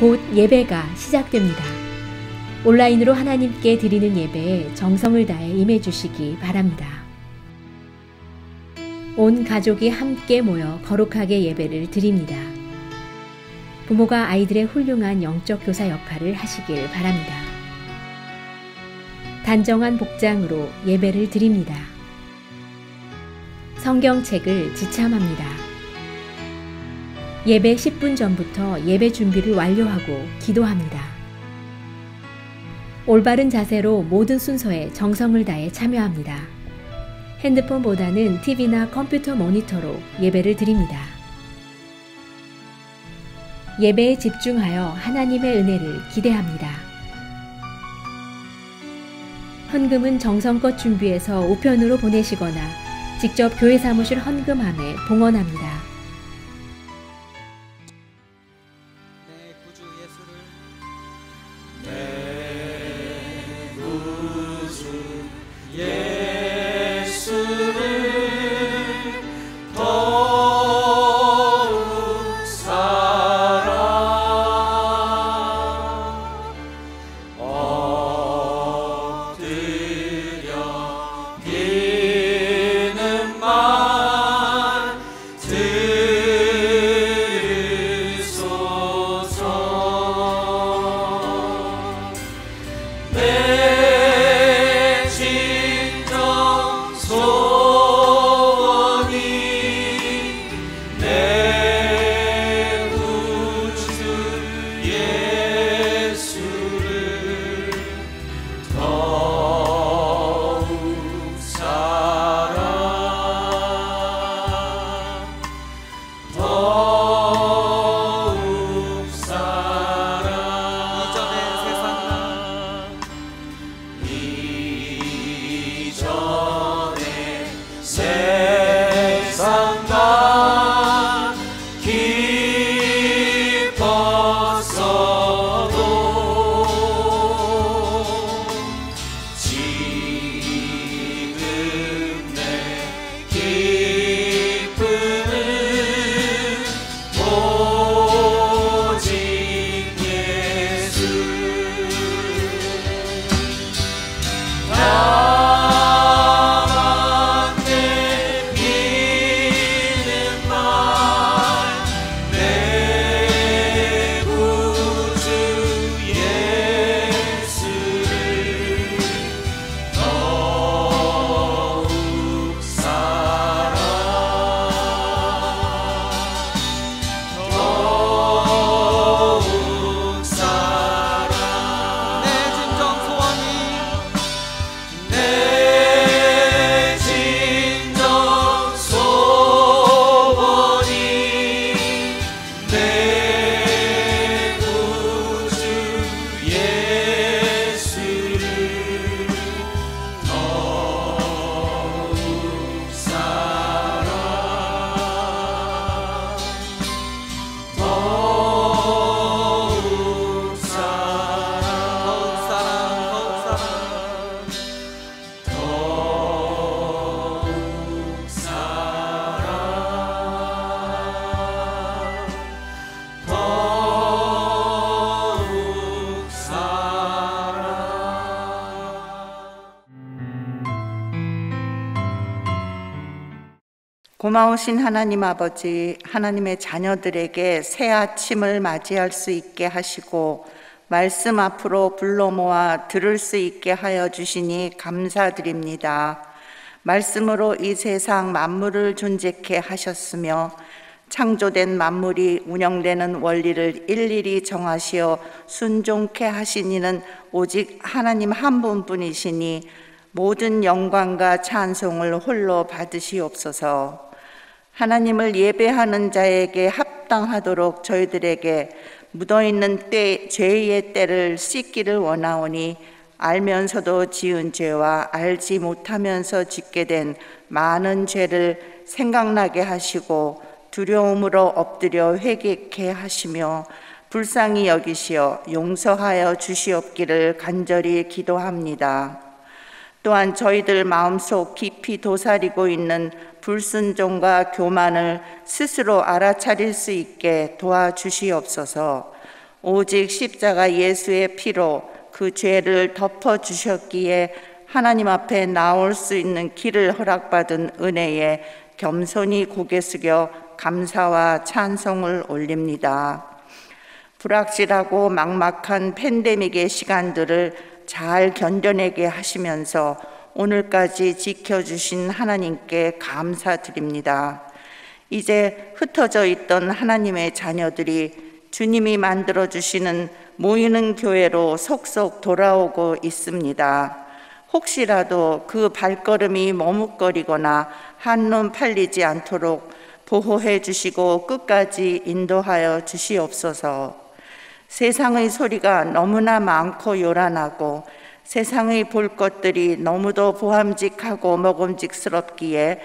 곧 예배가 시작됩니다. 온라인으로 하나님께 드리는 예배에 정성을 다해 임해 주시기 바랍니다. 온 가족이 함께 모여 거룩하게 예배를 드립니다. 부모가 아이들의 훌륭한 영적 교사 역할을 하시길 바랍니다. 단정한 복장으로 예배를 드립니다. 성경책을 지참합니다. 예배 10분 전부터 예배 준비를 완료하고 기도합니다. 올바른 자세로 모든 순서에 정성을 다해 참여합니다. 핸드폰보다는 TV나 컴퓨터 모니터로 예배를 드립니다. 예배에 집중하여 하나님의 은혜를 기대합니다. 헌금은 정성껏 준비해서 우편으로 보내시거나 직접 교회 사무실 헌금함에 봉헌합니다. 고마우신 하나님 아버지, 하나님의 자녀들에게 새 아침을 맞이할 수 있게 하시고 말씀 앞으로 불러 모아 들을 수 있게 하여 주시니 감사드립니다. 말씀으로 이 세상 만물을 존재케 하셨으며 창조된 만물이 운영되는 원리를 일일이 정하시어 순종케 하신 이는 오직 하나님 한 분뿐이시니 모든 영광과 찬송을 홀로 받으시옵소서. 하나님을 예배하는 자에게 합당하도록 저희들에게 묻어있는 죄의 때를 씻기를 원하오니 알면서도 지은 죄와 알지 못하면서 짓게 된 많은 죄를 생각나게 하시고 두려움으로 엎드려 회개케 하시며 불쌍히 여기시어 용서하여 주시옵기를 간절히 기도합니다. 또한 저희들 마음속 깊이 도사리고 있는 불순종과 교만을 스스로 알아차릴 수 있게 도와주시옵소서. 오직 십자가 예수의 피로 그 죄를 덮어주셨기에 하나님 앞에 나올 수 있는 길을 허락받은 은혜에 겸손히 고개 숙여 감사와 찬송을 올립니다. 불확실하고 막막한 팬데믹의 시간들을 잘 견뎌내게 하시면서 오늘까지 지켜주신 하나님께 감사드립니다. 이제 흩어져 있던 하나님의 자녀들이 주님이 만들어주시는 모이는 교회로 속속 돌아오고 있습니다. 혹시라도 그 발걸음이 머뭇거리거나 한눈 팔리지 않도록 보호해 주시고 끝까지 인도하여 주시옵소서. 세상의 소리가 너무나 많고 요란하고 세상의 볼 것들이 너무도 보암직하고 먹음직스럽기에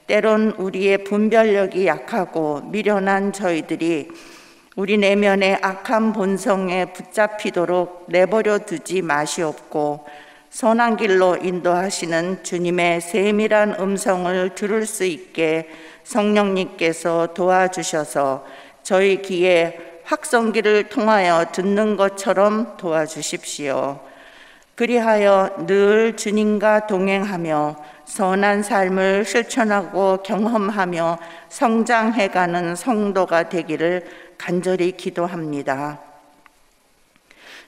때론 우리의 분별력이 약하고 미련한 저희들이 우리 내면의 악한 본성에 붙잡히도록 내버려 두지 마시옵고 선한 길로 인도하시는 주님의 세밀한 음성을 들을 수 있게 성령님께서 도와주셔서 저희 귀에 확성기를 통하여 듣는 것처럼 도와주십시오. 그리하여 늘 주님과 동행하며 선한 삶을 실천하고 경험하며 성장해가는 성도가 되기를 간절히 기도합니다.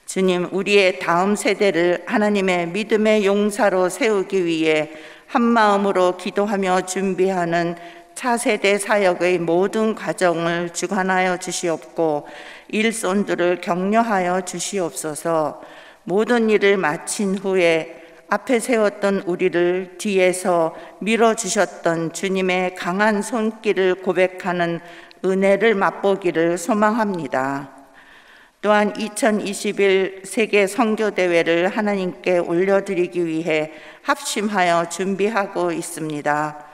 주님, 우리의 다음 세대를 하나님의 믿음의 용사로 세우기 위해 한마음으로 기도하며 준비하는 차세대 사역의 모든 과정을 주관하여 주시옵고 일손들을 격려하여 주시옵소서. 모든 일을 마친 후에 앞에 세웠던 우리를 뒤에서 밀어주셨던 주님의 강한 손길을 고백하는 은혜를 맛보기를 소망합니다. 또한 2021 세계 선교대회를 하나님께 올려드리기 위해 합심하여 준비하고 있습니다.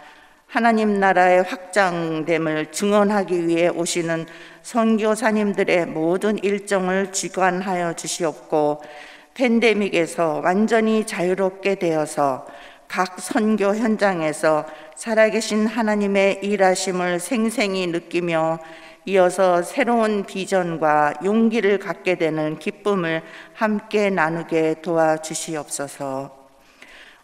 하나님 나라의 확장됨을 증언하기 위해 오시는 선교사님들의 모든 일정을 주관하여 주시옵고 팬데믹에서 완전히 자유롭게 되어서 각 선교 현장에서 살아계신 하나님의 일하심을 생생히 느끼며 이어서 새로운 비전과 용기를 갖게 되는 기쁨을 함께 나누게 도와주시옵소서.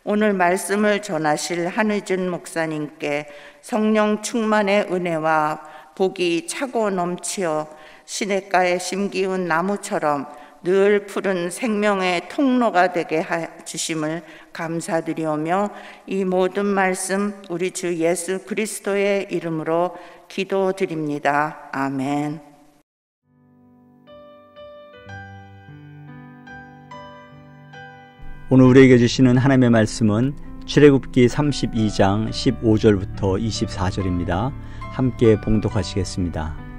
오늘 말씀을 전하실 한의준 목사님께 성령 충만의 은혜와 복이 차고 넘치어 시냇가에 심기운 나무처럼 늘 푸른 생명의 통로가 되게 해주심을 감사드리오며 이 모든 말씀 우리 주 예수 그리스도의 이름으로 기도드립니다. 아멘. 오늘 우리에게 주시는 하나님의 말씀은 출애굽기 32장 15절부터 24절입니다. 함께 봉독하시겠습니다.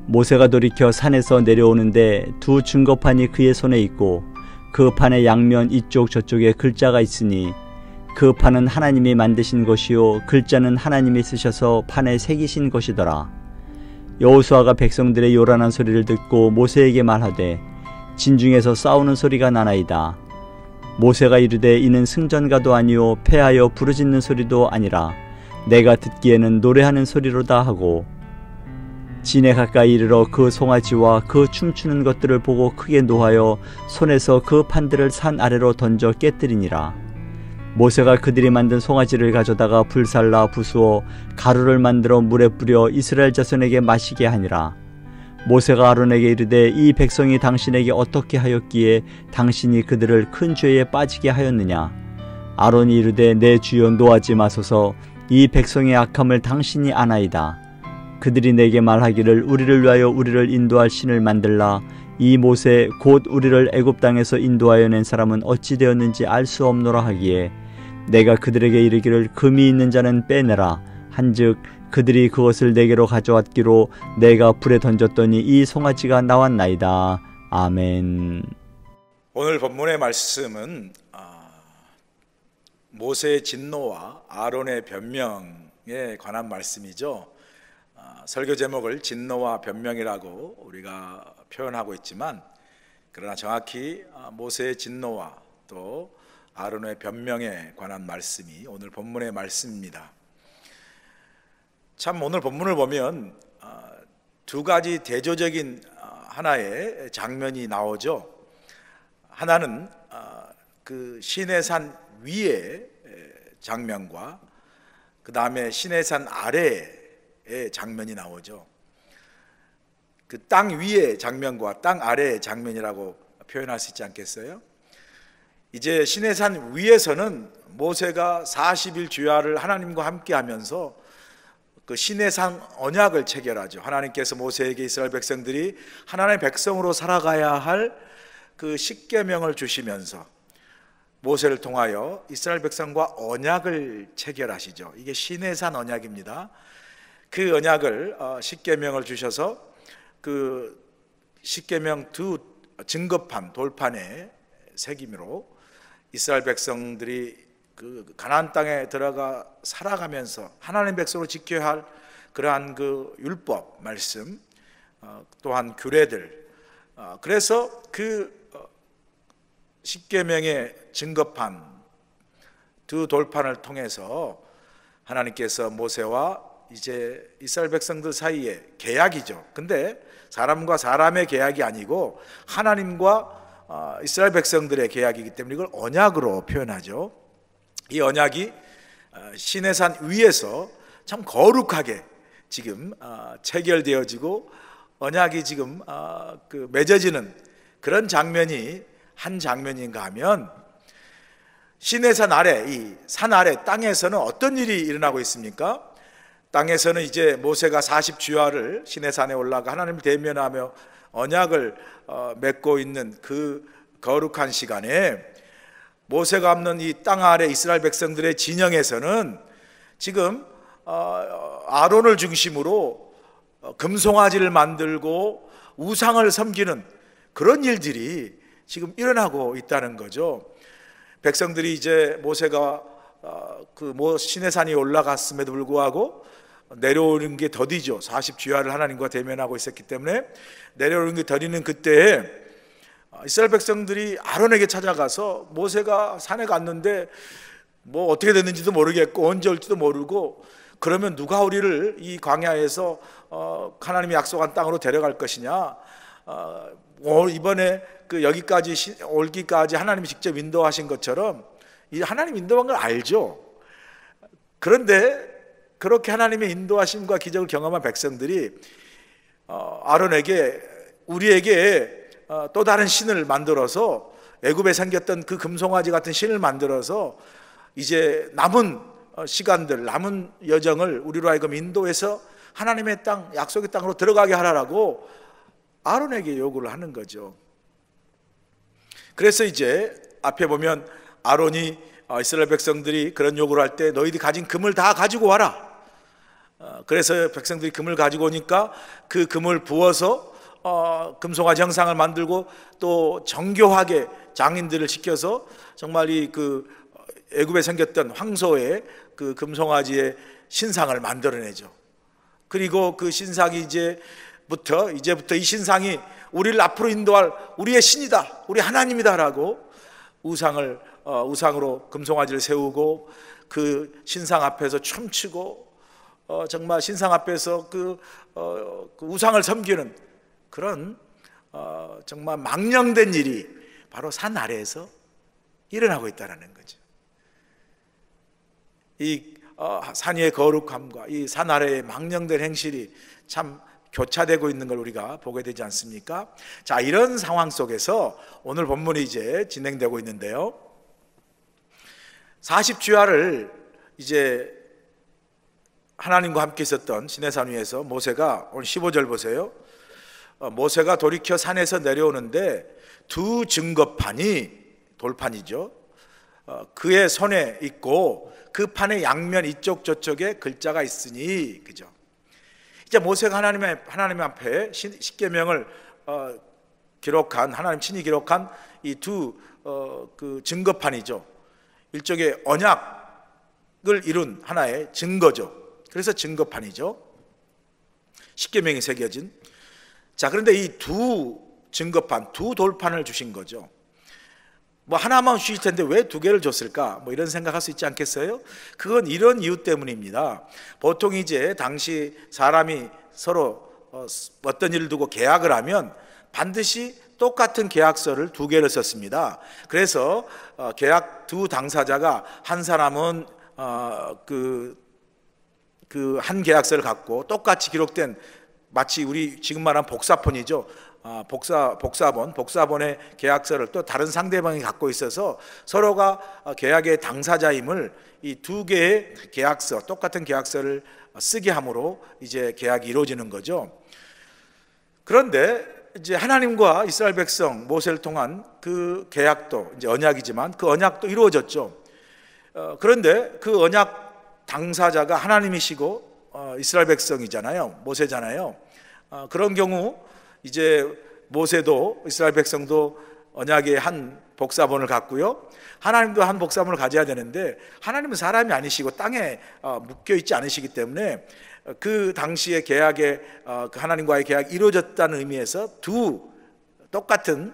모세가 돌이켜 산에서 내려오는데 두 증거판이 그의 손에 있고 그 판의 양면 이쪽 저쪽에 글자가 있으니 그 판은 하나님이 만드신 것이요 글자는 하나님이 쓰셔서 판에 새기신 것이더라. 여호수아가 백성들의 요란한 소리를 듣고 모세에게 말하되 진중에서 싸우는 소리가 나나이다. 모세가 이르되 이는 승전가도 아니요 패하여 부르짖는 소리도 아니라 내가 듣기에는 노래하는 소리로다 하고 진에 가까이 이르러 그 송아지와 그 춤추는 것들을 보고 크게 노하여 손에서 그 판들을 산 아래로 던져 깨뜨리니라. 모세가 그들이 만든 송아지를 가져다가 불살라 부수어 가루를 만들어 물에 뿌려 이스라엘 자손에게 마시게 하니라. 모세가 아론에게 이르되 이 백성이 당신에게 어떻게 하였기에 당신이 그들을 큰 죄에 빠지게 하였느냐. 아론이 이르되 내 주여 노하지 마소서. 이 백성의 악함을 당신이 아나이다. 그들이 내게 말하기를 우리를 위하여 우리를 인도할 신을 만들라. 이 모세 곧 우리를 애굽 땅에서 인도하여 낸 사람은 어찌 되었는지 알 수 없노라 하기에 내가 그들에게 이르기를 금이 있는 자는 빼내라 한즉 그들이 그것을 내게로 가져왔기로 내가 불에 던졌더니 이 송아지가 나왔나이다. 아멘. 오늘 본문의 말씀은 모세의 진노와 아론의 변명에 관한 말씀이죠. 설교 제목을 진노와 변명이라고 우리가 표현하고 있지만 그러나 정확히 모세의 진노와 또 아론의 변명에 관한 말씀이 오늘 본문의 말씀입니다. 참 오늘 본문을 보면 두 가지 대조적인 하나의 장면이 나오죠. 하나는 그 시내산 위의 장면과 그 다음에 시내산 아래의 장면이 나오죠. 그 땅 위의 장면과 땅 아래의 장면이라고 표현할 수 있지 않겠어요? 이제 시내산 위에서는 모세가 40일 주야를 하나님과 함께 하면서 그 시내산 언약을 체결하죠. 하나님께서 모세에게 이스라엘 백성들이 하나님의 백성으로 살아가야 할 그 십계명을 주시면서 모세를 통하여 이스라엘 백성과 언약을 체결하시죠. 이게 시내산 언약입니다. 그 언약을 십계명을 주셔서 그 십계명 두 증거판 돌판에 새김으로 이스라엘 백성들이 그 가나안 땅에 들어가 살아가면서 하나님 백성으로 지켜야 할 그러한 그 율법 말씀, 또한 규례들, 그래서 그 십계명의 증거판 두 돌판을 통해서 하나님께서 모세와 이제 이스라엘 백성들 사이에 계약이죠. 근데 사람과 사람의 계약이 아니고 하나님과 이스라엘 백성들의 계약이기 때문에 이걸 언약으로 표현하죠. 이 언약이 시내산 위에서 참 거룩하게 지금 체결되어지고 언약이 지금 그 맺어지는 그런 장면이 한 장면인가 하면, 시내산 아래, 이 산 아래 땅에서는 어떤 일이 일어나고 있습니까? 땅에서는 이제 모세가 40주야를 시내산에 올라가 하나님을 대면하며 언약을 맺고 있는 그 거룩한 시간에 모세가 없는 이 땅 아래 이스라엘 백성들의 진영에서는 지금 아론을 중심으로 금송아지를 만들고 우상을 섬기는 그런 일들이 지금 일어나고 있다는 거죠. 백성들이 이제 모세가 그 시내산이 올라갔음에도 불구하고 내려오는 게 더디죠. 40주야를 하나님과 대면하고 있었기 때문에 내려오는 게 더디는 그때에 이스라엘 백성들이 아론에게 찾아가서 모세가 산에 갔는데 뭐 어떻게 됐는지도 모르겠고 언제 올지도 모르고, 그러면 누가 우리를 이 광야에서 하나님이 약속한 땅으로 데려갈 것이냐, 이번에 그 여기까지 올기까지 하나님이 직접 인도하신 것처럼 이 하나님 인도한 걸 알죠. 그런데 그렇게 하나님의 인도하심과 기적을 경험한 백성들이 아론에게 우리에게 또 다른 신을 만들어서 애굽에 생겼던 그 금송아지 같은 신을 만들어서 이제 남은 시간들, 남은 여정을 우리로 하여금 인도해서 하나님의 땅, 약속의 땅으로 들어가게 하라고 아론에게 요구를 하는 거죠. 그래서 이제 앞에 보면 아론이 이스라엘 백성들이 그런 요구를 할 때 너희들이 가진 금을 다 가지고 와라. 그래서 백성들이 금을 가지고 오니까 그 금을 부어서 금송아지 형상을 만들고 또 정교하게 장인들을 시켜서 정말 이 그 애굽에 생겼던 황소의 그 금송아지의 신상을 만들어내죠. 그리고 그 신상이 이제부터 이 신상이 우리를 앞으로 인도할 우리의 신이다, 우리 하나님이다라고 우상으로 금송아지를 세우고 그 신상 앞에서 춤추고 정말 신상 앞에서 그 우상을 섬기는 그런 정말 망령된 일이 바로 산 아래에서 일어나고 있다는 거죠. 이 산 위의 거룩함과 이 산 아래의 망령된 행실이 참 교차되고 있는 걸 우리가 보게 되지 않습니까? 자, 이런 상황 속에서 오늘 본문이 이제 진행되고 있는데요, 40주야를 이제 하나님과 함께 있었던 시내산 위에서 모세가, 오늘 15절 보세요. 모세가 돌이켜 산에서 내려오는데 두 증거판이, 돌판이죠, 그의 손에 있고 그 판의 양면 이쪽 저쪽에 글자가 있으니, 그죠? 이제 모세가 하나님 앞에 십계명을 기록한, 하나님 친히 기록한 이 두 그 증거판이죠. 일종의 언약을 이룬 하나의 증거죠. 그래서 증거판이죠. 십계명이 새겨진. 자, 그런데 이 두 증거판, 두 돌판을 주신 거죠. 뭐 하나만 주실 텐데 왜 두 개를 줬을까? 뭐 이런 생각할 수 있지 않겠어요? 그건 이런 이유 때문입니다. 보통 이제 당시 사람이 서로 어떤 일을 두고 계약을 하면 반드시 똑같은 계약서를 두 개를 썼습니다. 그래서 계약 두 당사자가 한 사람은 한 계약서를 갖고 똑같이 기록된 마치 우리 지금 말한 복사본이죠. 복사본의 계약서를 또 다른 상대방이 갖고 있어서 서로가 계약의 당사자임을 이 두 개의 계약서, 똑같은 계약서를 쓰게 함으로 이제 계약이 이루어지는 거죠. 그런데 이제 하나님과 이스라엘 백성 모세를 통한 그 계약도 이제 언약이지만 그 언약도 이루어졌죠. 그런데 그 언약 당사자가 하나님이시고 이스라엘 백성이잖아요. 모세잖아요. 그런 경우 이제 모세도 이스라엘 백성도 언약의 한 복사본을 갖고요. 하나님도 한 복사본을 가져야 되는데 하나님은 사람이 아니시고 땅에 묶여 있지 않으시기 때문에 그 당시의 계약에 하나님과의 계약이 이루어졌다는 의미에서 두 똑같은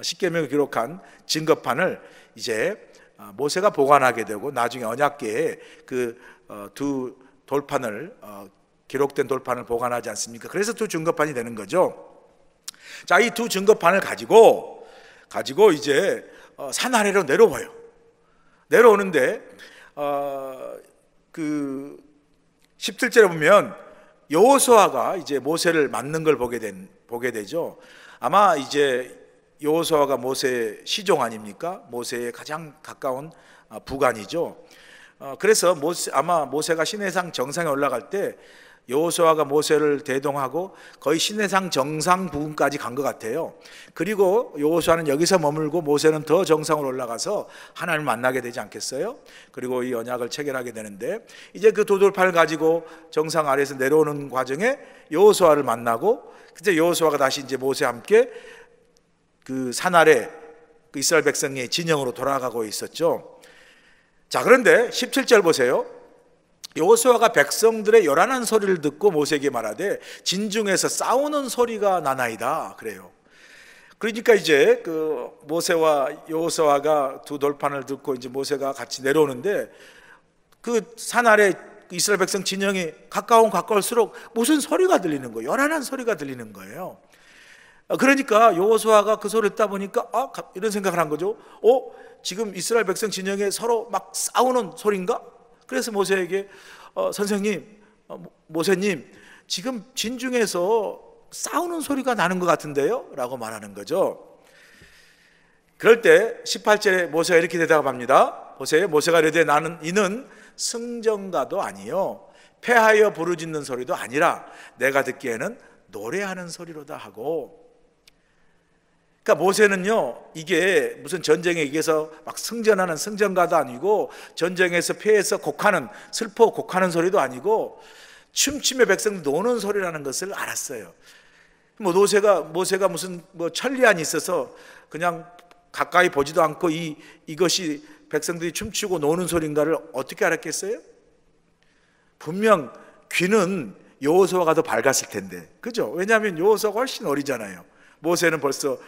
십계명을 기록한 증거판을 이제 모세가 보관하게 되고 나중에 언약궤에 그 두 돌판을 기록된 돌판을 보관하지 않습니까? 그래서 두 증거판이 되는 거죠. 자, 이 두 증거판을 가지고 이제 산 아래로 내려와요. 내려오는데 그 17절에 보면 여호수아가 이제 모세를 맞는 걸 보게 되죠. 아마 이제 여호수아가 모세의 시종 아닙니까? 모세의 가장 가까운 부관이죠. 그래서 아마 모세가 시내산 정상에 올라갈 때 여호수아가 모세를 대동하고 거의 시내산 정상 부근까지 간 것 같아요. 그리고 여호수아는 여기서 머물고 모세는 더 정상으로 올라가서 하나님을 만나게 되지 않겠어요? 그리고 이 언약을 체결하게 되는데 이제 그 도돌판을 가지고 정상 아래에서 내려오는 과정에 여호수아를 만나고 그때 여호수아가 다시 이제 모세와 함께 그 산 아래 그 이스라엘 백성의 진영으로 돌아가고 있었죠. 자, 그런데 17절 보세요. 여호수아가 백성들의 요란한 소리를 듣고 모세에게 말하되 진중에서 싸우는 소리가 나나이다 그래요. 그러니까 이제 그 모세와 여호수아가 두 돌판을 듣고 이제 모세가 같이 내려오는데 그 산 아래 이스라엘 백성 진영이 가까울수록 무슨 소리가 들리는 거예요. 요란한 소리가 들리는 거예요. 그러니까 여호수아가 그 소리를 듣다 보니까 이런 생각을 한 거죠. 지금 이스라엘 백성 진영에 서로 막 싸우는 소리인가? 그래서 모세에게 선생님, 모세님, 지금 진중에서 싸우는 소리가 나는 것 같은데요? 라고 말하는 거죠. 그럴 때 18절에 모세가 이렇게 대답합니다. 모세가 이르되 이는 승전가도 아니요 패하여 부르짖는 소리도 아니라 내가 듣기에는 노래하는 소리로다 하고. 그러니까 모세는요, 이게 무슨 전쟁에 이겨서 막 승전하는 승전가도 아니고 전쟁에서 패해서 슬퍼 곡하는 소리도 아니고 춤추며 백성들 노는 소리라는 것을 알았어요. 모세가 무슨 천리안이 있어서 그냥 가까이 보지도 않고 이것이 백성들이 춤추고 노는 소리인가를 어떻게 알았겠어요? 분명 귀는 여호수아가 더 밝았을 텐데, 그죠? 왜냐하면 여호수아가 훨씬 어리잖아요. 모세는 벌써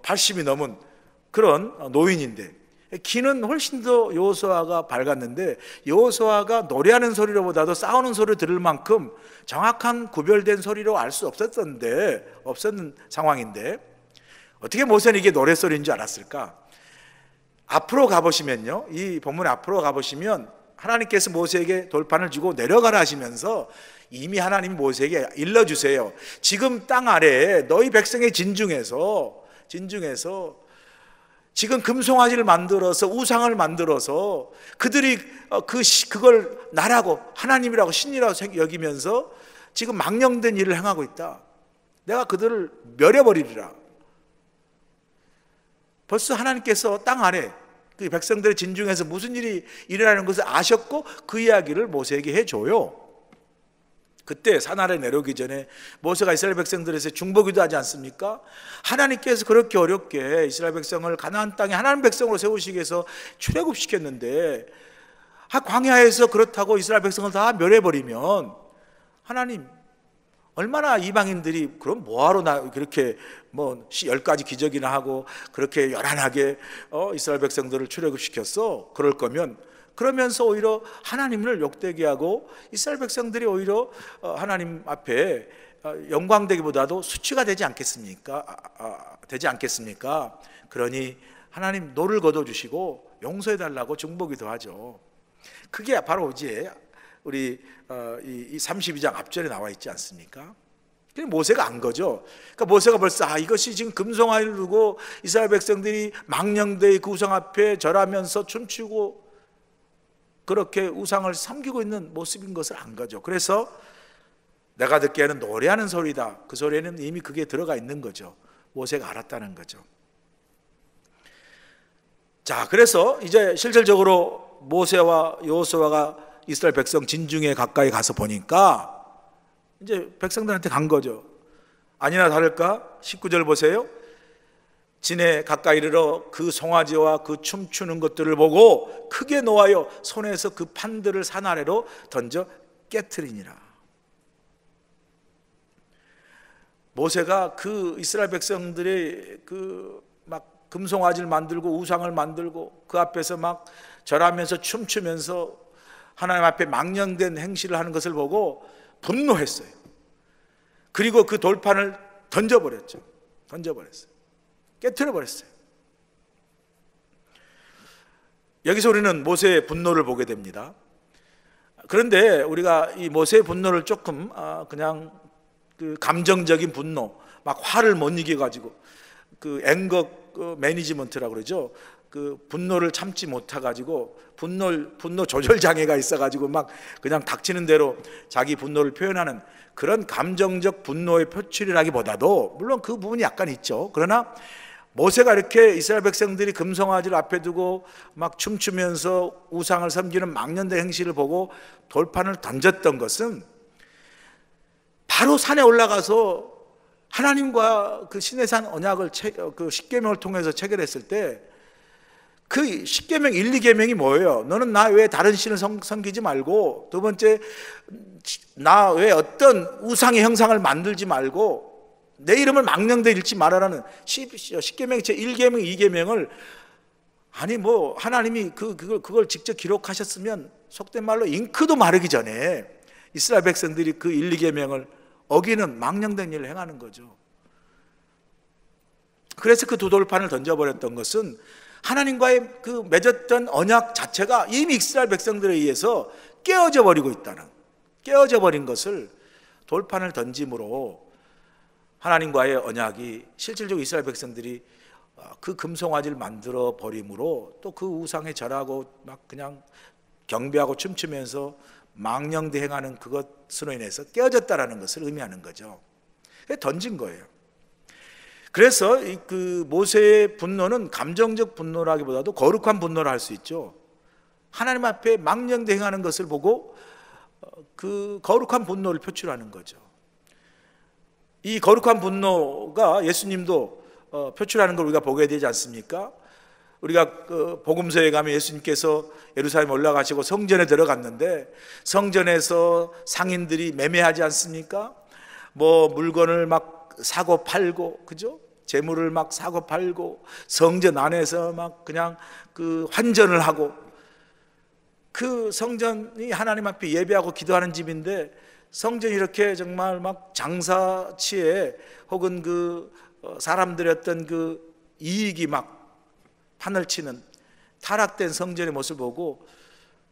80이 넘은 그런 노인인데 귀는 훨씬 더 여호수아가 밝았는데 여호수아가 노래하는 소리로보다도 싸우는 소리를 들을 만큼 정확한 구별된 소리로 알 수 없었는 상황인데 어떻게 모세는 이게 노래소리인 줄 알았을까? 앞으로 가보시면요, 이 본문 앞으로 가보시면 하나님께서 모세에게 돌판을 주고 내려가라 하시면서 이미 하나님 모세에게 일러주세요. 지금 땅 아래에 너희 백성의 진중에서 지금 금송아지를 만들어서 우상을 만들어서 그들이 그걸 나라고 하나님이라고 신이라고 여기면서 지금 망령된 일을 행하고 있다. 내가 그들을 멸해버리리라. 벌써 하나님께서 땅 아래 그 백성들의 진중에서 무슨 일이 일어나는 것을 아셨고 그 이야기를 모세에게 해줘요. 그때 산 아래 내려오기 전에 모세가 이스라엘 백성들에서 중보기도 하지 않습니까? 하나님께서 그렇게 어렵게 이스라엘 백성을 가나안 땅에 하나님 백성으로 세우시기 위해서 출애굽시켰는데 광야에서 그렇다고 이스라엘 백성을 다 멸해버리면 하나님 얼마나 이방인들이 그럼 뭐하러 그렇게 10가지 기적이나 하고 그렇게 요란하게 이스라엘 백성들을 출애굽시켰어? 그러면서 오히려 하나님을 욕되게 하고 이스라엘 백성들이 오히려 하나님 앞에 영광되기보다도 수치가 되지 않겠습니까? 되지 않겠습니까? 그러니 하나님 노를 거둬주시고 용서해달라고 중보기도 하죠. 그게 바로 이제 우리 이 32장 앞절에 나와 있지 않습니까? 모세가 안 거죠. 그러니까 모세가 벌써 이것이 지금 금송아지를 두고 이스라엘 백성들이 망령되이 그 우상 앞에 절하면서 춤추고 그렇게 우상을 섬기고 있는 모습인 것을 안 거죠. 그래서 내가 듣기에는 노래하는 소리다. 그 소리에는 이미 그게 들어가 있는 거죠. 모세가 알았다는 거죠. 자, 그래서 이제 실질적으로 모세와 여호수아가 이스라엘 백성 진중에 가까이 가서 보니까 이제 백성들한테 간 거죠. 아니나 다를까 19절 보세요. 진에 가까이 이르러 그 송아지와 그 춤추는 것들을 보고 크게 노하여 손에서 그 판들을 산 아래로 던져 깨트리니라. 모세가 그 이스라엘 백성들의 그 막 금송아지를 만들고 우상을 만들고 그 앞에서 막 절하면서 춤추면서 하나님 앞에 망령된 행실을 하는 것을 보고 분노했어요. 그리고 그 돌판을 던져버렸죠. 던져버렸어요. 깨트려버렸어요. 여기서 우리는 모세의 분노를 보게 됩니다. 그런데 우리가 이 모세의 분노를 조금 그냥 그 감정적인 분노, 막 화를 못 이겨가지고 그 앵거 매니지먼트라고 그러죠. 그 분노를 참지 못해가지고 분노 조절 장애가 있어가지고 막 그냥 닥치는 대로 자기 분노를 표현하는 그런 감정적 분노의 표출이라기보다도 물론 그 부분이 약간 있죠. 그러나 모세가 이렇게 이스라엘 백성들이 금송아지를 앞에 두고 막 춤추면서 우상을 섬기는 망령된 행실을 보고 돌판을 던졌던 것은 바로 산에 올라가서 하나님과 그 시내산 언약을 그 십계명을 통해서 체결했을 때 그 십계명 1, 2계명이 뭐예요? 너는 나 외에 다른 신을 섬기지 말고, 두 번째 나 외에 어떤 우상의 형상을 만들지 말고 내 이름을 망령되이 읽지 말아라는 십계명 제 1계명, 2계명을 아니 뭐 하나님이 그걸 직접 기록하셨으면 속된 말로 잉크도 마르기 전에 이스라엘 백성들이 그 1, 2계명을 어기는 망령된 일을 행하는 거죠. 그래서 그 두 돌판을 던져버렸던 것은 하나님과의 그 맺었던 언약 자체가 이미 이스라엘 백성들에 의해서 깨어져 버리고 있다는, 깨어져 버린 것을 돌판을 던짐으로 하나님과의 언약이 실질적으로 이스라엘 백성들이 그 금송아지를 만들어 버림으로 또 그 우상에 절하고 막 그냥 경배하고 춤추면서 망령되 행하는 그것으로 인해서 깨어졌다라는 것을 의미하는 거죠. 던진 거예요. 그래서 그 모세의 분노는 감정적 분노라기보다도 거룩한 분노를 할 수 있죠. 하나님 앞에 망령되 행하는 것을 보고 그 거룩한 분노를 표출하는 거죠. 이 거룩한 분노가 예수님도 표출하는 걸 우리가 보게 되지 않습니까? 우리가 그 복음서에 가면 예수님께서 예루살렘 올라가시고 성전에 들어갔는데 성전에서 상인들이 매매하지 않습니까? 뭐 물건을 막 사고 팔고, 그죠? 재물을 막 사고 팔고 성전 안에서 막 그냥 그 환전을 하고, 그 성전이 하나님 앞에 예배하고 기도하는 집인데 성전이 이렇게 정말 막 장사치에 혹은 그 사람들의 어떤 그 이익이 막 판을 치는 타락된 성전의 모습을 보고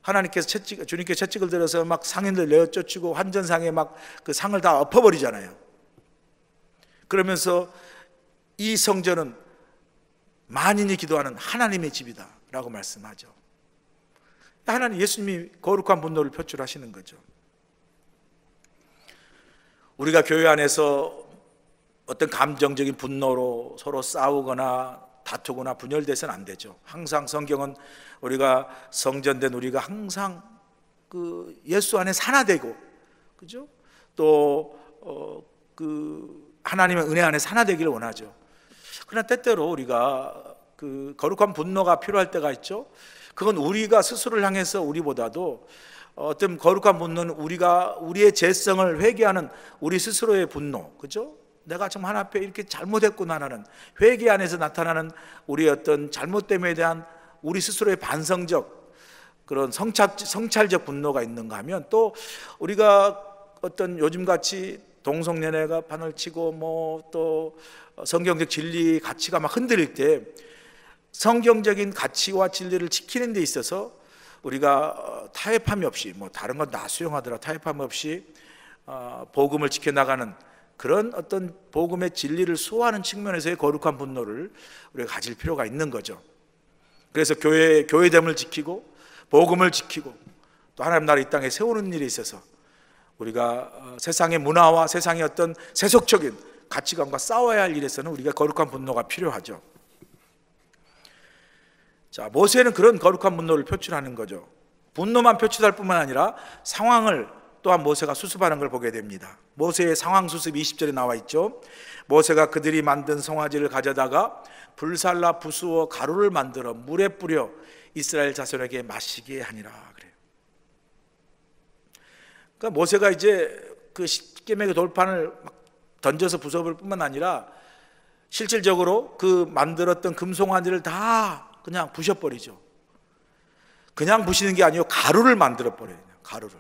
하나님께서 주님께 채찍을 들어서 막 상인들 내어 쫓고 환전상에 막 그 상을 다 엎어버리잖아요. 그러면서 이 성전은 만인이 기도하는 하나님의 집이다 라고 말씀하죠. 하나님, 예수님이 거룩한 분노를 표출하시는 거죠. 우리가 교회 안에서 어떤 감정적인 분노로 서로 싸우거나 다투거나 분열돼서는 안 되죠. 항상 성경은 우리가 성전된 우리가 항상 그 예수 안에 하나되고, 그죠? 또 그 하나님의 은혜 안에 하나되기를 원하죠. 그러나 때때로 우리가 그 거룩한 분노가 필요할 때가 있죠. 그건 우리가 스스로를 향해서 우리보다도 어떤 거룩한 분노는 우리가 우리의 죄성을 회개하는 우리 스스로의 분노, 그죠? 내가 참 하나님 앞에 이렇게 잘못했구나라는 회개 안에서 나타나는 우리의 어떤 잘못됨에 대한 우리 스스로의 반성적 그런 성찰적 분노가 있는가 하면, 또 우리가 어떤 요즘같이 동성연애가 판을 치고 뭐 또 성경적 진리 가치가 막 흔들릴 때 성경적인 가치와 진리를 지키는 데 있어서 우리가 타협함이 없이, 뭐 다른 건 다 수용하더라 타협함 없이 복음을 지켜나가는 그런 어떤 복음의 진리를 수호하는 측면에서의 거룩한 분노를 우리가 가질 필요가 있는 거죠. 그래서 교회됨을 지키고 복음을 지키고 또 하나님 나라 이 땅에 세우는 일에 있어서 우리가 세상의 문화와 세상의 어떤 세속적인 가치관과 싸워야 할 일에서는 우리가 거룩한 분노가 필요하죠. 자, 모세는 그런 거룩한 분노를 표출하는 거죠. 분노만 표출할 뿐만 아니라 상황을 또한 모세가 수습하는 걸 보게 됩니다. 모세의 상황 수습 20절에 나와 있죠. 모세가 그들이 만든 송아지를 가져다가 불살라 부수어 가루를 만들어 물에 뿌려 이스라엘 자손에게 마시게 하니라 그래요. 그러니까 모세가 이제 그 십계명의 돌판을 막 던져서 부숴볼 뿐만 아니라 실질적으로 그 만들었던 금송아지를 다 그냥 부셔버리죠. 그냥 부시는 게 아니고 가루를 만들어버려요. 가루를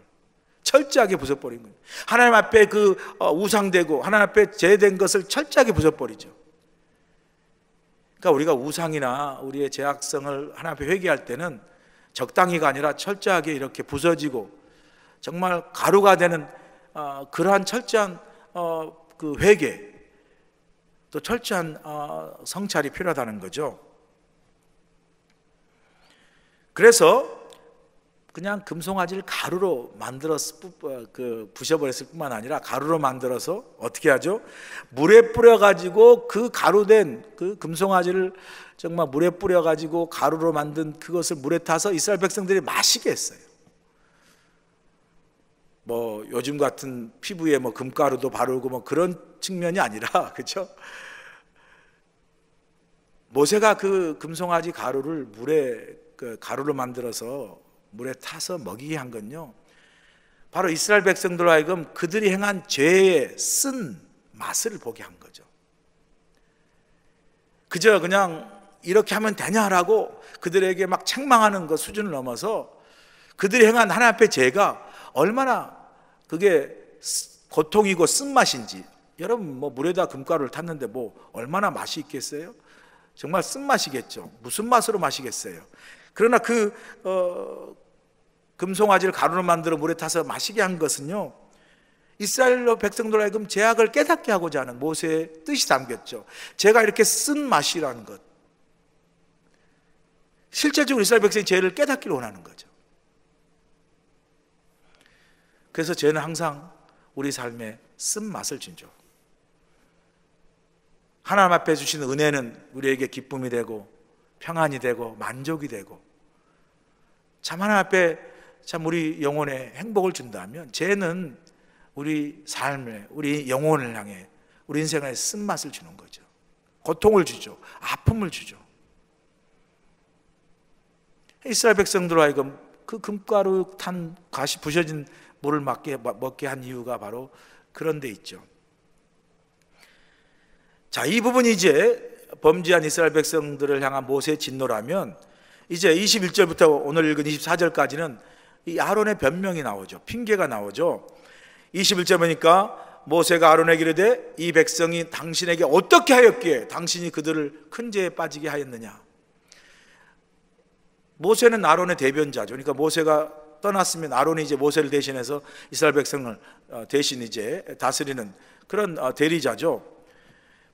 철저하게 부숴버린 거예요. 하나님 앞에 그 우상되고 하나님 앞에 제된 것을 철저하게 부숴버리죠. 그러니까 우리가 우상이나 우리의 죄악성을 하나님 앞에 회개할 때는 적당히가 아니라 철저하게 이렇게 부서지고 정말 가루가 되는 그러한 철저한 그 회개, 또 철저한 성찰이 필요하다는 거죠. 그래서 그냥 금송아지를 가루로 만들어서 부셔버렸을 뿐만 아니라 가루로 만들어서 어떻게 하죠? 물에 뿌려가지고 그 가루된 그 금송아지를 정말 물에 뿌려가지고 가루로 만든 그것을 물에 타서 이스라엘 백성들이 마시게 했어요. 뭐 요즘 같은 피부에 뭐 금가루도 바르고 뭐 그런 측면이 아니라, 그렇죠? 모세가 그 금송아지 가루를 가루로 만들어서 물에 타서 먹이게 한 건요, 바로 이스라엘 백성들로 하여금 그들이 행한 죄의 쓴 맛을 보게 한 거죠. 그저 그냥 이렇게 하면 되냐라고 그들에게 막 책망하는 것 수준을 넘어서 그들이 행한 하나님 앞에 죄가 얼마나 그게 고통이고 쓴맛인지, 여러분 뭐 물에다 금가루를 탔는데 뭐 얼마나 맛이 있겠어요? 정말 쓴맛이겠죠. 무슨 맛으로 마시겠어요? 그러나 그 금송아지를 가루로 만들어 물에 타서 마시게 한 것은요, 이스라엘 백성들 하여금 죄악을 깨닫게 하고자 하는 모세의 뜻이 담겼죠. 죄가 이렇게 쓴 맛이라는 것, 실제적으로 이스라엘 백성이 죄를 깨닫기를 원하는 거죠. 그래서 죄는 항상 우리 삶에 쓴맛을 주죠. 하나님 앞에 주시는 은혜는 우리에게 기쁨이 되고 평안이 되고 만족이 되고 참 하나님 앞에 참 우리 영혼에 행복을 준다면, 죄는 우리 삶에, 우리 영혼을 향해, 우리 인생에 쓴맛을 주는 거죠. 고통을 주죠. 아픔을 주죠. 이스라엘 백성들로 하여금 그 금가루 탄 가시 부셔진 물을 먹게 한 이유가 바로 그런 데 있죠. 자, 이 부분이 이제 범죄한 이스라엘 백성들을 향한 모세의 진노라면, 이제 21절부터 오늘 읽은 24절까지는 이 아론의 변명이 나오죠. 핑계가 나오죠. 21절 보니까 모세가 아론에게 이르되 이 백성이 당신에게 어떻게 하였기에 당신이 그들을 큰 죄에 빠지게 하였느냐. 모세는 아론의 대변자죠. 그러니까 모세가 떠났으면 아론이 이제 모세를 대신해서 이스라엘 백성을 대신 이제 다스리는 그런 대리자죠.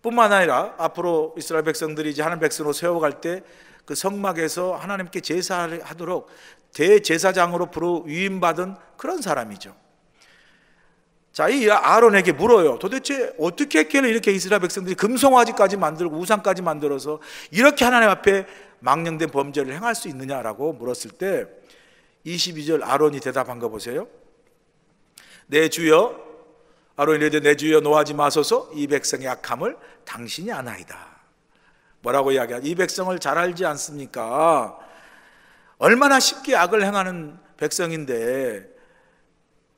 뿐만 아니라 앞으로 이스라엘 백성들이 이제 하나님 백성으로 세워갈 때 그 성막에서 하나님께 제사를 하도록 대제사장으로 위임받은 그런 사람이죠. 자, 이 아론에게 물어요. 도대체 어떻게 했길래 이렇게 이스라엘 백성들이 금송아지까지 만들고 우상까지 만들어서 이렇게 하나님 앞에 망령된 범죄를 행할 수 있느냐라고 물었을 때 22절 아론이 대답한 거 보세요. 내 주여, 아론이 이르되 내 주여 노하지 마소서, 이 백성의 악함을 당신이 아나이다. 뭐라고 이야기하죠? 이 백성을 잘 알지 않습니까? 얼마나 쉽게 악을 행하는 백성인데,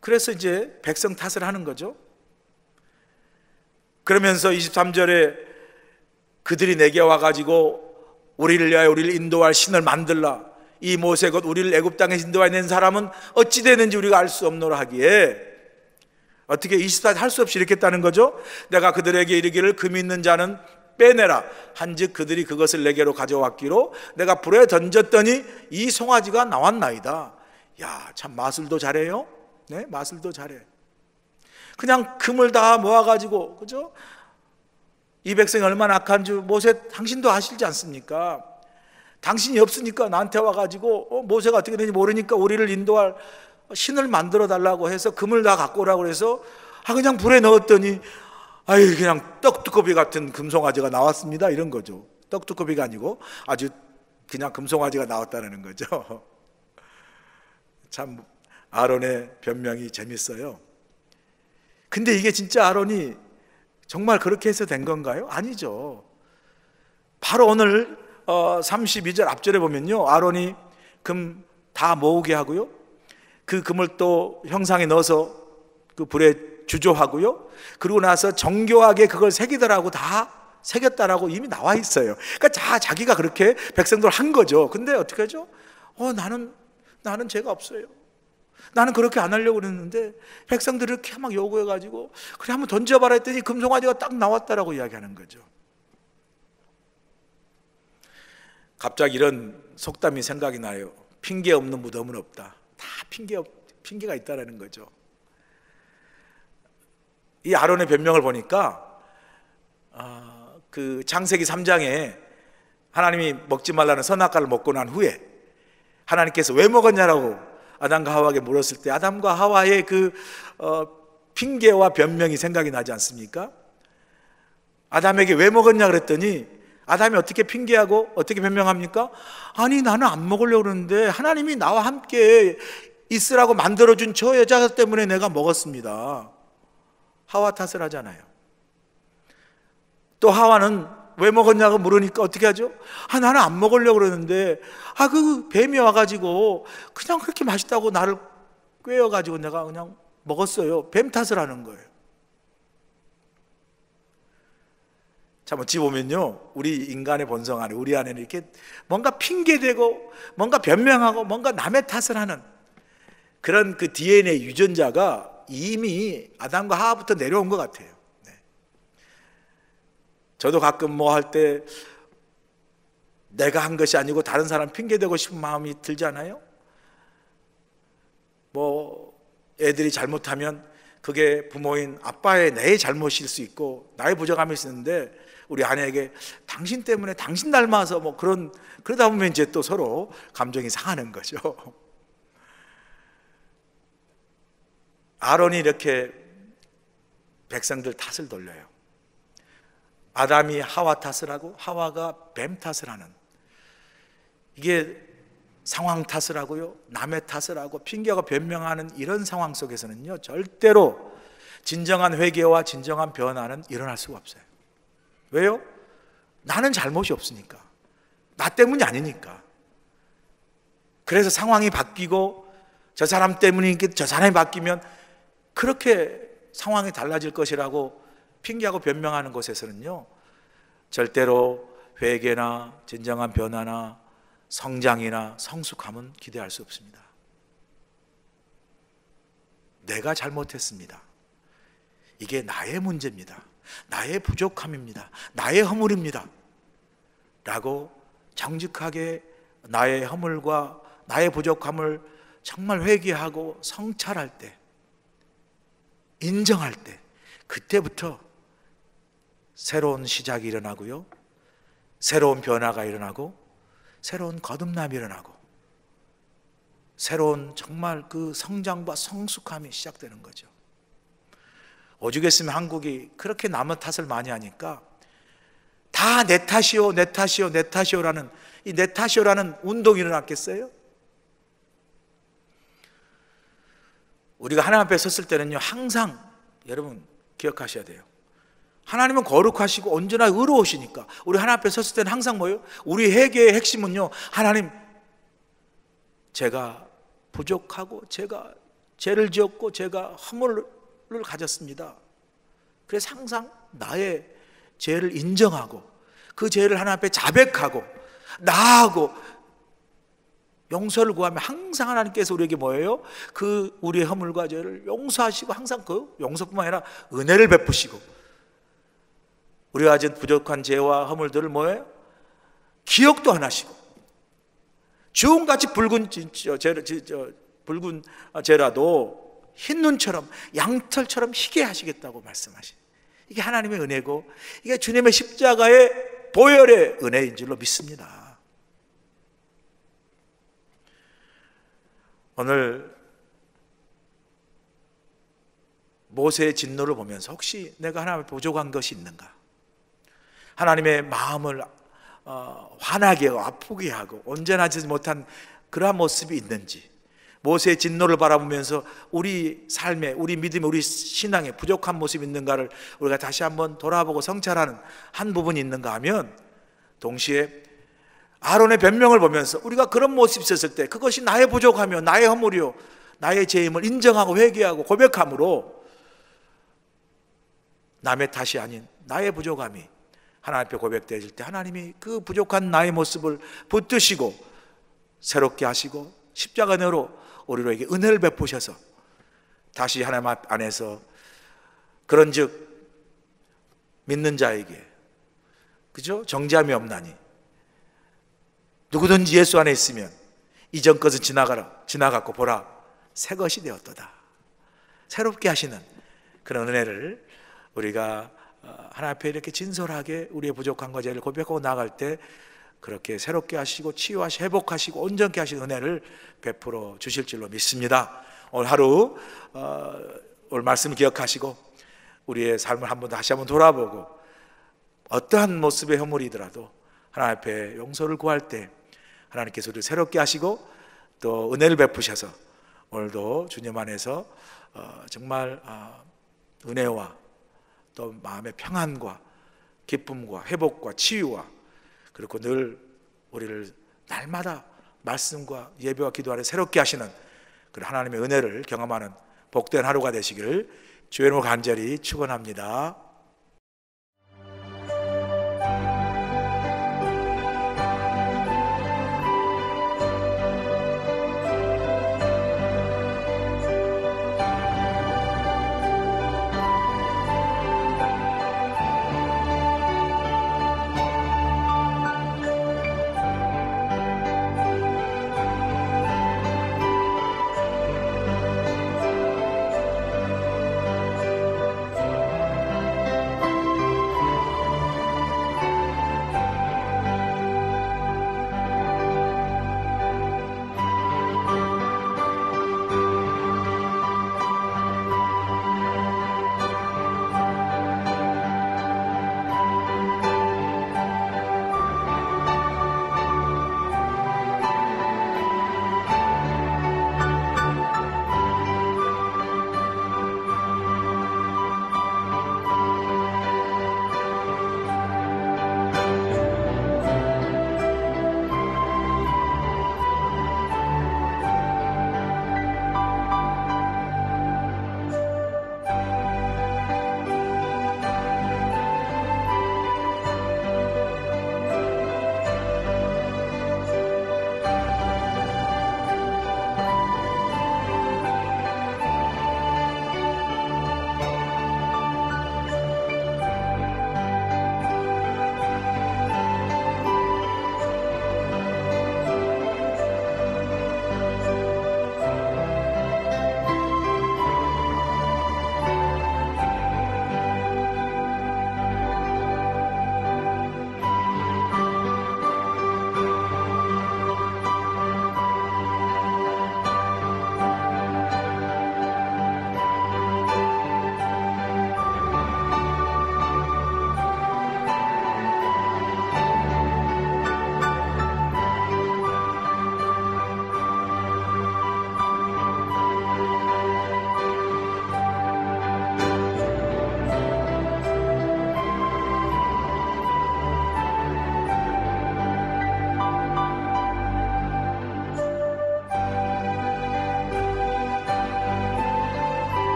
그래서 이제 백성 탓을 하는 거죠. 그러면서 23절에 그들이 내게 와가지고 우리를 위하여 우리를 인도할 신을 만들라, 이 모세 곧 우리를 애굽 땅에 인도해 낸 사람은 어찌 되는지 우리가 알 수 없노라 하기에, 어떻게 24일 할 수 없이 일으켰다는 거죠? 내가 그들에게 이르기를 금 있는 자는 빼내라 한즉 그들이 그것을 내게로 가져왔기로 내가 불에 던졌더니 이 송아지가 나왔나이다. 야, 참 마술도 잘해요. 네, 마술도 잘해. 그냥 금을 다 모아가지고, 그죠? 이 백성이 얼마나 악한 줄 모세 당신도 아시지 않습니까? 당신이 없으니까 나한테 와가지고 모세가 어떻게 되는지 모르니까 우리를 인도할 신을 만들어 달라고 해서 금을 다 갖고 오라고 해서 그냥 불에 넣었더니 그냥 떡두꺼비 같은 금송아지가 나왔습니다, 이런 거죠. 떡두꺼비가 아니고 아주 그냥 금송아지가 나왔다는 거죠. 참 아론의 변명이 재밌어요. 근데 이게 진짜 아론이 정말 그렇게 해서 된 건가요? 아니죠. 바로 오늘 32절 앞절에 보면요, 아론이 금 다 모으게 하고요, 그 금을 또 형상에 넣어서 그 불에 주조하고요, 그리고 나서 정교하게 그걸 새기더라고 다 새겼다라고 이미 나와 있어요. 그러니까 자기가 그렇게 백성들 한 거죠. 근데 어떻게 하죠? 나는 죄가 없어요. 나는 그렇게 안 하려고 그랬는데 백성들이 이렇게 막 요구해가지고 그래 한번 던져봐라 했더니 금송아지가 딱 나왔다라고 이야기하는 거죠. 갑자기 이런 속담이 생각이 나요. 핑계 없는 무덤은 없다. 다 핑계가 있다라는 거죠. 이 아론의 변명을 보니까 그 창세기 3장에 하나님이 먹지 말라는 선악과를 먹고 난 후에 하나님께서 왜 먹었냐라고 아담과 하와에게 물었을 때 아담과 하와의 그 핑계와 변명이 생각이 나지 않습니까? 아담에게 왜 먹었냐 그랬더니 아담이 어떻게 핑계하고 어떻게 변명합니까? 아니 나는 안 먹으려고 그러는데 하나님이 나와 함께 있으라고 만들어준 저 여자 때문에 내가 먹었습니다. 하와 탓을 하잖아요. 또 하와는 왜 먹었냐고 물으니까 어떻게 하죠? 나는 안 먹으려고 그러는데 그 뱀이 와가지고 그냥 그렇게 맛있다고 나를 꿰어가지고 내가 그냥 먹었어요. 뱀 탓을 하는 거예요. 참 어찌 보면요, 우리 인간의 본성 안에, 우리 안에는 이렇게 뭔가 핑계대고 뭔가 변명하고 뭔가 남의 탓을 하는 그런 그 DNA 유전자가 이미 아담과 하와부터 내려온 것 같아요. 저도 가끔 뭐 할 때 내가 한 것이 아니고 다른 사람 핑계대고 싶은 마음이 들잖아요. 뭐 애들이 잘못하면 그게 부모인 아빠의 내 잘못일 수 있고 나의 부족함일 수 있는데 우리 아내에게 당신 때문에 당신 닮아서 뭐 그러다 보면 이제 또 서로 감정이 상하는 거죠. 아론이 이렇게 백성들 탓을 돌려요. 아담이 하와 탓을 하고 하와가 뱀 탓을 하는, 이게 상황 탓을 하고요, 남의 탓을 하고 핑계하고 변명하는 이런 상황 속에서는요, 절대로 진정한 회개와 진정한 변화는 일어날 수가 없어요. 왜요? 나는 잘못이 없으니까, 나 때문이 아니니까. 그래서 상황이 바뀌고 저 사람 때문이니까 저 사람이 바뀌면 그렇게 상황이 달라질 것이라고 핑계하고 변명하는 곳에서는요, 절대로 회개나 진정한 변화나 성장이나 성숙함은 기대할 수 없습니다. 내가 잘못했습니다. 이게 나의 문제입니다. 나의 부족함입니다. 나의 허물입니다. 라고 정직하게 나의 허물과 나의 부족함을 정말 회개하고 성찰할 때, 인정할 때, 그때부터 새로운 시작이 일어나고요, 새로운 변화가 일어나고 새로운 거듭남이 일어나고 새로운 정말 그 성장과 성숙함이 시작되는 거죠. 오죽했으면 한국이 그렇게 남의 탓을 많이 하니까 다 내 탓이요, 내 탓이요, 내 탓이요라는 이 내 탓이요라는 운동이 일어났겠어요? 우리가 하나님 앞에 섰을 때는요, 항상 여러분 기억하셔야 돼요. 하나님은 거룩하시고 언제나 의로우시니까 우리 하나님 앞에 섰을 때는 항상 뭐예요? 우리 회개의 핵심은요, 하나님, 제가 부족하고 제가 죄를 지었고 제가 허물을 가졌습니다. 그래서 항상 나의 죄를 인정하고 그 죄를 하나님 앞에 자백하고 나아가고 용서를 구하면 항상 하나님께서 우리에게 뭐예요? 그 우리의 허물과 죄를 용서하시고 항상 그 용서뿐만 아니라 은혜를 베푸시고 우리가 가진 부족한 죄와 허물들을 뭐예요? 기억도 안 하시고 주홍같이 붉은 죄라도 흰 눈처럼 양털처럼 희게 하시겠다고 말씀하시죠. 이게 하나님의 은혜고 이게 주님의 십자가의 보혈의 은혜인 줄로 믿습니다. 오늘 모세의 진노를 보면서 혹시 내가 하나님을 부족한 것이 있는가? 하나님의 마음을 화나게 하고 아프게 하고 온전하지 못한 그러한 모습이 있는지, 모세의 진노를 바라보면서 우리 삶에, 우리 믿음에, 우리 신앙에 부족한 모습이 있는가를 우리가 다시 한번 돌아보고 성찰하는 한 부분이 있는가 하면, 동시에 아론의 변명을 보면서 우리가 그런 모습이 있었을 때 그것이 나의 부족하며 나의 허물이요 나의 죄임을 인정하고 회개하고 고백함으로 남의 탓이 아닌 나의 부족함이 하나님 앞에 고백되어질 때 하나님이 그 부족한 나의 모습을 붙드시고 새롭게 하시고 십자가 은혜로 우리로에게 은혜를 베푸셔서 다시 하나님 안에서 그런즉 믿는 자에게 그죠? 정죄함이 없나니 누구든지 예수 안에 있으면 이전 것은 지나갔고 보라 새 것이 되었도다. 새롭게 하시는 그런 은혜를 우리가 하나님 앞에 이렇게 진솔하게 우리의 부족한 것을 고백하고 나아갈 때 그렇게 새롭게 하시고 치유하시고 회복하시고 온전케 하시는 은혜를 베풀어 주실 줄로 믿습니다. 오늘 하루 오늘 말씀을 기억하시고 우리의 삶을 다시 한번 돌아보고 어떠한 모습의 허물이더라도 하나님 앞에 용서를 구할 때 하나님께서 우리를 새롭게 하시고 또 은혜를 베푸셔서 오늘도 주님 안에서 정말 은혜와 또 마음의 평안과 기쁨과 회복과 치유와 그리고 늘 우리를 날마다 말씀과 예배와 기도 안에 새롭게 하시는 그런 하나님의 은혜를 경험하는 복된 하루가 되시기를 주의 이름으로 간절히 축원합니다.